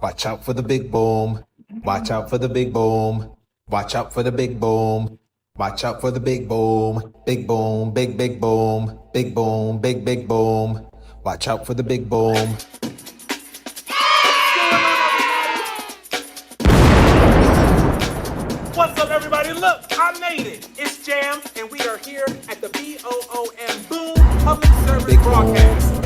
Watch out for the big boom. Watch out for the big boom. Watch out for the big boom. Watch out for the big boom. Big boom, big boom. Big boom, big boom. Watch out for the big boom. What's up, everybody? Look, I made it. It's Jam, and we are here at the IAMBOOMBOOM Public Service Broadcast.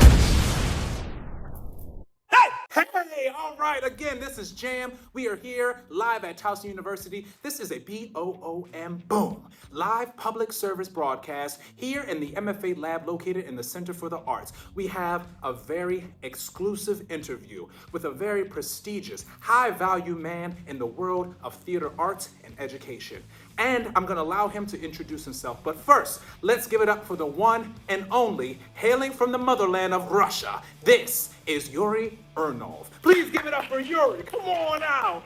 Hey, all right, again, this is Jam. We are here live at Towson University. This is a BOOM live public service broadcast here in the MFA lab located in the Center for the Arts. We have a very exclusive interview with a very prestigious, high-value man in the world of theater arts and education. And I'm gonna allow him to introduce himself. But first, let's give it up for the one and only, hailing from the motherland of Russia. This is Yury Urnov. Please give it up for Yury. Come on out.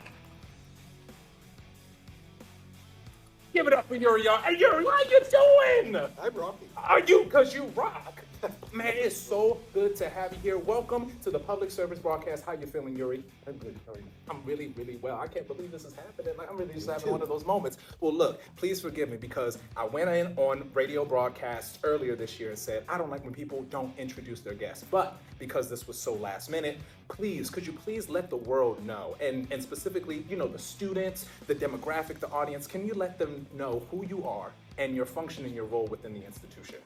Give it up for Yury, y'all. Hey, Yury, how you doing? I'm rocking. Are you? Because you rock. Man, it's so good to have you here. Welcome to the public service broadcast. How you feeling, Yury? I'm good. How are you? I'm really, really well. I can't believe this is happening. Like, I'm really just having one of those moments. Well, look, please forgive me because I went in on radio broadcasts earlier this year and said, I don't like when people don't introduce their guests. But because this was so last minute, please, could you please let the world know? And specifically, you know, the students, the demographic, the audience, can you let them know who you are and your function and your role within the institution?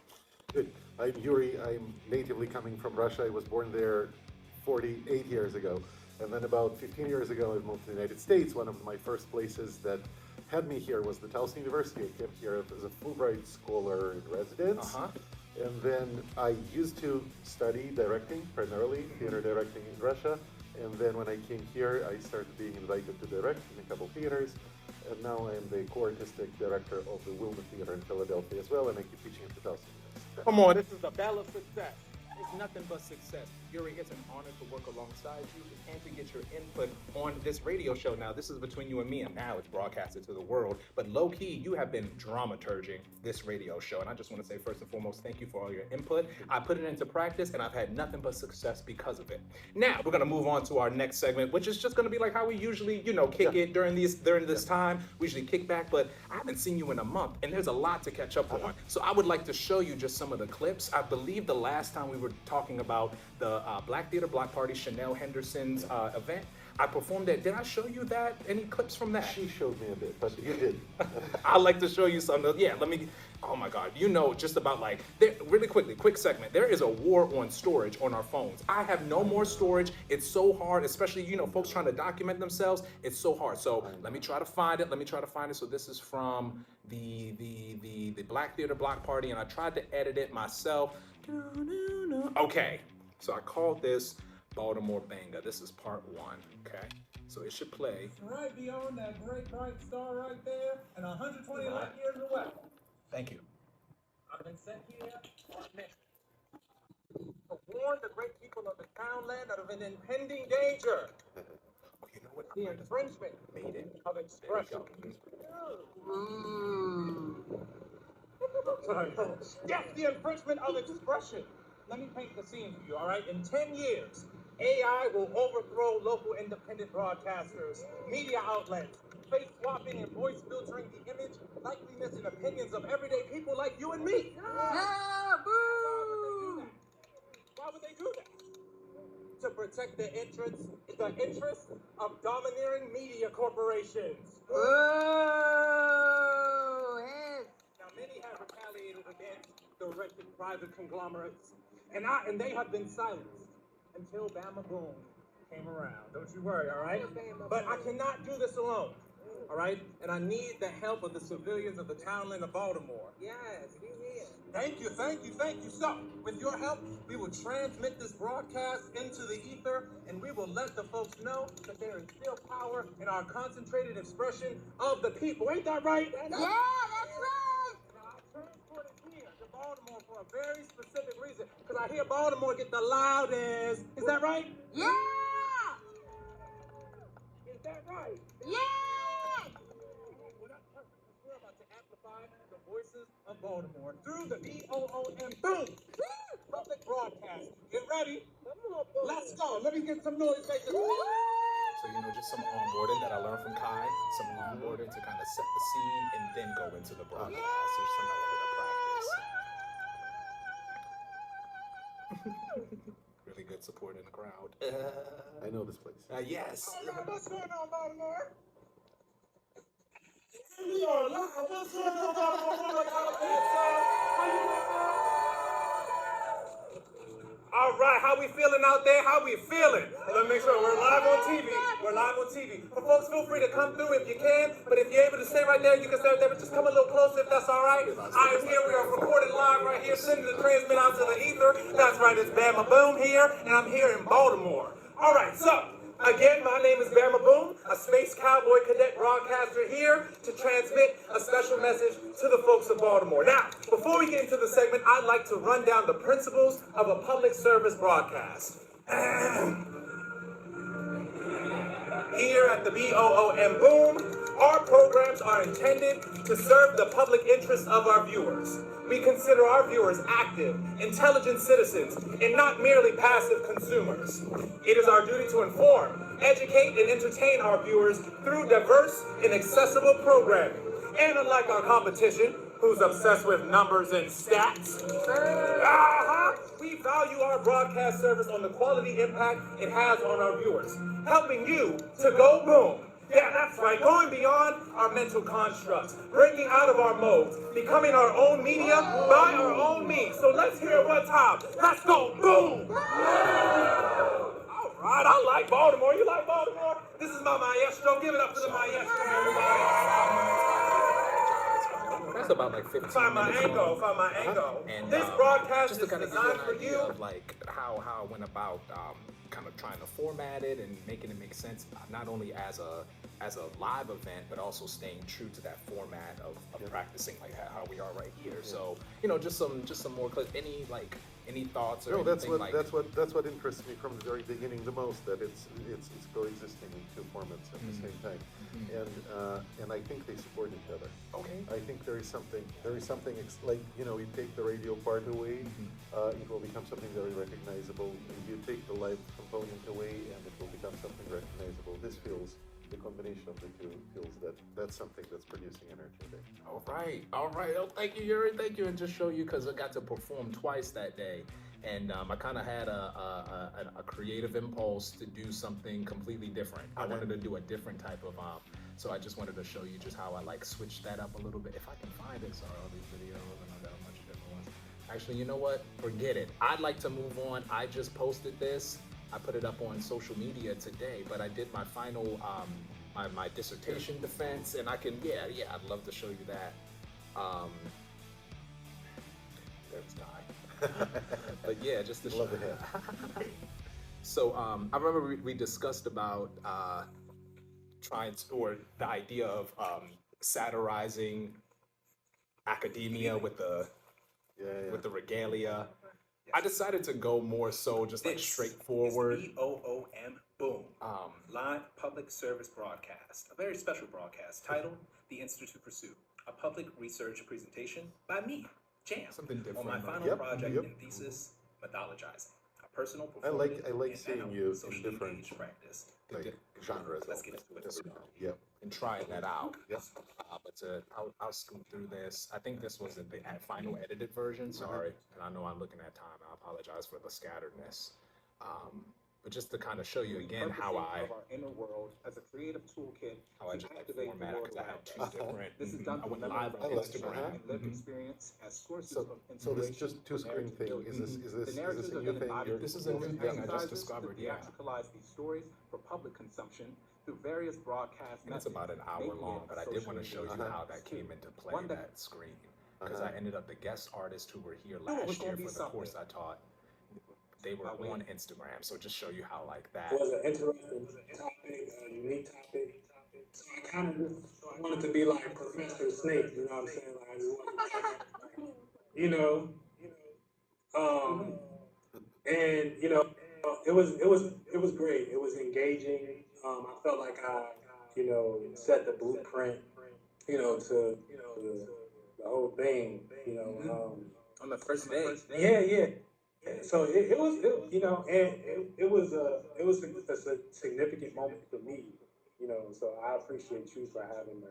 Good. I'm Yury. I'm natively coming from Russia. I was born there 48 years ago. And then about 15 years ago, I moved to the United States. One of my first places that had me here was the Towson University. I came here as a Fulbright Scholar in residence. And then I used to study directing, primarily theater directing in Russia. And then when I came here, I started being invited to direct in a couple theaters. And now I am the co-artistic director of the Wilma Theater in Philadelphia as well, and I keep teaching at the Towson. Come on, this is a bell of success. It's nothing but success. Yury, it's an honor to work alongside you and to get your input on this radio show. Now, this is between you and me, and now it's broadcasted to the world. But low-key, you have been dramaturging this radio show. And I just want to say, first and foremost, thank you for all your input. I put it into practice, and I've had nothing but success because of it. Now, we're going to move on to our next segment, which is just going to be like how we usually, you know, kick it during this time. We usually kick back, but I haven't seen you in a month, and there's a lot to catch up on. So I would like to show you just some of the clips. I believe the last time we were talking about the Black Theater Block Party, Chanel Henderson's event, I performed it. Did I show you that? Any clips from that? She showed me a bit, but you did. I'd like to show you something. Yeah, let me, oh my God. You know, just about like, really quickly, quick segment. There is a war on storage on our phones. I have no more storage. It's so hard, especially, you know, folks trying to document themselves. It's so hard. So let me try to find it. So this is from the Black Theater Block Party, and I tried to edit it myself. Okay, so I called this Baltimore Banger. This is part one, okay? So it should play. Right beyond that great bright star right there, and 120 light years away. Thank you. I've been sent here on a mission to warn the great people of the townland of an impending danger. You know what? The infringement of expression. Yes, the infringement of expression. Let me paint the scene for you, all right? In 10 years, AI will overthrow local independent broadcasters, media outlets, face swapping and voice filtering the image, likeliness, and opinions of everyday people like you and me. Yeah, boo! Why would they do that? To protect the interests of domineering media corporations. Oh, yes. Now, many have retaliated against the wretched private conglomerates, and they have been silenced until Bama Boom came around. Don't you worry, all right? But I cannot do this alone, all right? And I need the help of the civilians of the townland of Baltimore. Yes, we will. Thank you. So, with your help, we will transmit this broadcast into the ether, and we will let the folks know that there is still power in our concentrated expression of the people. Ain't that right? Yeah, that's right. Now, I transported here to Baltimore for a very specific reason, because I hear Baltimore get the loudest. Is that right? Yeah! Is that right? Yeah! We're not perfect, because we're about to amplify the voices of Baltimore through the BOOM public broadcast. Get ready. Let's go. Let me get some noise makers. learn from Kai, some onboarding to kind of set the scene and then go into the broadcast. There's something I wanted to practice. Really good support in the crowd. I know this place. Yes. What's going on, Baltimore? We are live. What's going on, Baltimore? How you doing? All right, how we feeling out there? How we feeling? Let me make sure we're live on TV. We're live on TV. But folks, feel free to come through if you can. But if you're able to stay right there, you can stay right there. But just come a little closer if that's all right. I am here. We are recorded live right here, sending the transmit out to the ether. That's right. It's Bama Boom here, and I'm here in Baltimore. All right, so. Again, my name is Bama Boom, a space cowboy cadet broadcaster here to transmit a special message to the folks of Baltimore. Now, before we get into the segment, I'd like to run down the principles of a public service broadcast. Here at the IAMBOOMBOOM, our programs are intended to serve the public interest of our viewers. We consider our viewers active, intelligent citizens, and not merely passive consumers. It is our duty to inform, educate, and entertain our viewers through diverse and accessible programming. And unlike our competition, who's obsessed with numbers and stats, we value our broadcast service on the quality impact it has on our viewers, helping you to go boom. Yeah, that's right, going beyond our mental constructs, breaking out of our modes, becoming our own media by our own means. So let's hear it one time. Let's go boom! All right, I like Baltimore. You like Baltimore? This is my maestro. Give it up to the maestro, everybody. That's about like 15 Find my minutes angle, long. find my angle. And This broadcast just is to kind of give designed you for an idea you. of like how I went about kind of trying to format it and making it make sense, not only as a live event, but also staying true to that format of practicing like how we are right here. So just some more clips. Any thoughts or No, that's anything what interests me from the very beginning the most. That it's coexisting in two formats at the same time, and I think they support each other. Okay. I think there is something like you take the radio part away, it will become something very recognizable. If you take the live component away, and it will become something recognizable. This feels. The combination of the two feels that's something that's producing energy there. All right. Oh, thank you, Yury. Thank you, and just show you because I got to perform twice that day, and I kind of had a creative impulse to do something completely different. I wanted to do a different type of so I just wanted to show you just how I switched that up a little bit. If I can find it, sorry, all these videos, I know there are a bunch of different ones. Actually, you know what? Forget it. I'd like to move on. I just posted this. I put it up on social media today, but I did my final, my dissertation defense, and I can, I'd love to show you that. There's Guy. But yeah, just to show Love it. So I remember we discussed about or the idea of satirizing academia with the regalia. I decided to go more so just straightforward. IAMBOOM, live public service broadcast, a very special broadcast titled The Institute Pursuit, a public research presentation by me, Jam, Something different. on my final project and thesis, Methodologizing, a personal performative I like seeing you in socially different engaged practice. genres. Let's get into it. Yep. And trying that out. Yes. But I'll scoot through this. I think this was the final edited version. Sorry, and I know I'm looking at time. I apologize for the scatteredness. But just to kind of show you again how I Of our inner world as a creative toolkit to just activate the formatted world because I had around two us. different. This is done I through went live on I like Instagram. and lived experience as sources of So this inspiration just two for screen narrative thing. building. Is this The narratives a are new then thing? embodied This is through a new thing I just exercises discovered, to yeah. theatricalize these stories for public consumption through various broadcast And it's about an hour making long, it but I did want to show socially you how that came into play, One that- that screen. Because I ended up the guest artists who were here it was last gonna year be for the course I taught. They were on Instagram, so just show you how that. It was an interesting topic, a unique topic. So I kind of just wanted to be like Professor Snape, you know what I'm saying? Like I just wanted and it was great. It was engaging. I felt like I set the blueprint, to the whole thing, On the first day. Yeah. So it was a significant moment for me, So I appreciate you for having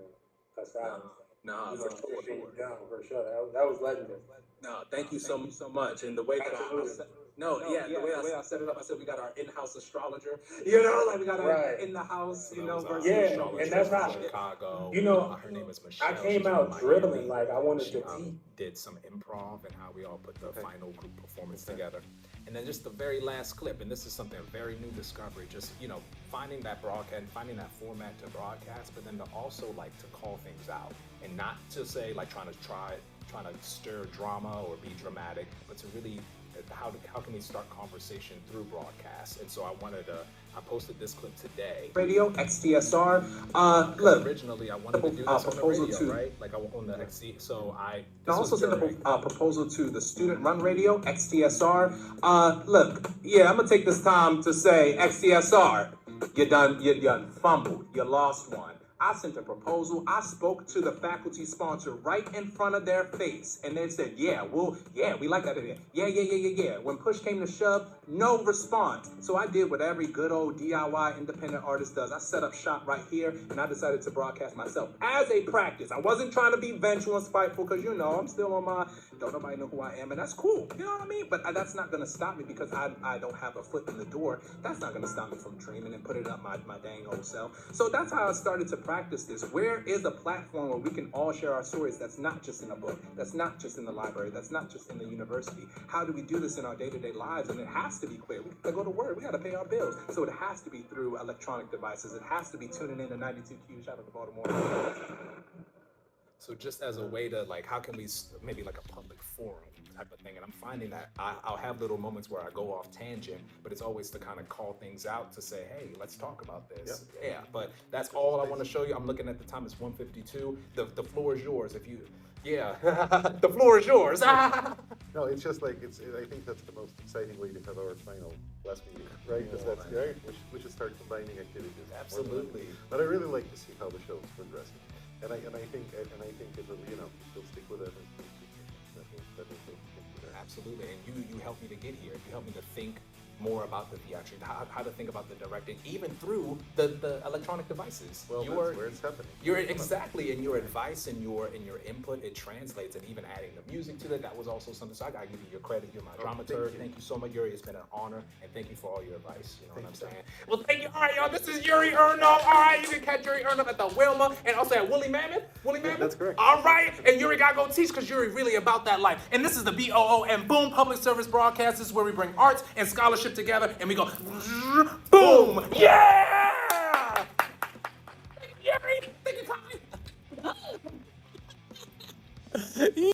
us out. No, You know, for sure. everything you've done, for sure. That was legendary. No, thank you so much. And the way that I Absolutely. set, the way I set it up, I said we got our in-house astrologer. Like we got our Right. in the house, versus Yeah, astrologer and that's from how- Chicago. you know, Her name is Michelle. I came She's from out Miami. dribbling like I wanted She to teach. did some improv and how we all put the final group performance together. And then just the very last clip, and this is something, a very new discovery, just, finding that broadcast, finding that format to broadcast, but then to also like to call things out and not to say like trying to stir drama or be dramatic, but to really, how can we start conversation through broadcast? And so I posted this clip today. Radio XTSR. Look. Originally, I wanted to do this on the radio, right? Like on the XT. So I also sent a proposal to the student-run radio XTSR. Look, I'm gonna take this time to say XTSR. You done fumbled. You lost one. I sent a proposal. I spoke to the faculty sponsor right in front of their face. And they said, we like that idea. Yeah. When push came to shove, no response. So I did what every good old DIY independent artist does. I set up shop right here and I decided to broadcast myself as a practice. I wasn't trying to be vengeful and spiteful because, I'm still on my, don't nobody know who I am. And that's cool. You know what I mean? But that's not going to stop me because I don't have a foot in the door. That's not going to stop me from dreaming and putting up my dang old self. So that's how I started to practice this. Where is a platform where we can all share our stories that's not just in a book, that's not just in the library, that's not just in the university? How do we do this in our day-to-day lives? And it has to be clear. We gotta go to work. We gotta pay our bills. So it has to be through electronic devices. It has to be tuning in to 92Q. Shout out to Baltimore. So just as a way to how can we maybe like a public forum type of thing, and I'm finding that I'll have little moments where I go off tangent, but it's always to kind of call things out to say, hey, let's talk about this. Yep. Yeah, but that's all I want to show you. I'm looking at the time, it's 1:52. The floor is yours if you, the floor is yours. No, it's just I think that's the most exciting way to have our final last meeting, right? Because that's right. We should start combining activities. Absolutely. But I really like to see how the show is progressing. And I think if you'll stick with it, that will stick with it. Absolutely, and you helped me to get here. You helped me to think more about the theatrics, how to think about the directing, even through the electronic devices. Well, that's where it's happening. Exactly, and your advice and your input, it translates, and even adding the music to that was also something. So I gotta give you your credit. You're my dramaturg. Thank you so much, Yury. It's been an honor, and thank you for all your advice. You know what I'm saying? Well, thank you. All right, y'all. This is Yury Urnov. All right, you can catch Yury Urnov at the Wilma, and also at Woolly Mammoth. Yeah, that's correct. All right, and Yury gotta go teach because Yury really about that life. And this is the BOOM Public Service Broadcast. This is where we bring arts and scholarship together, and we go boom. Yeah. Yury, thank you, Kai.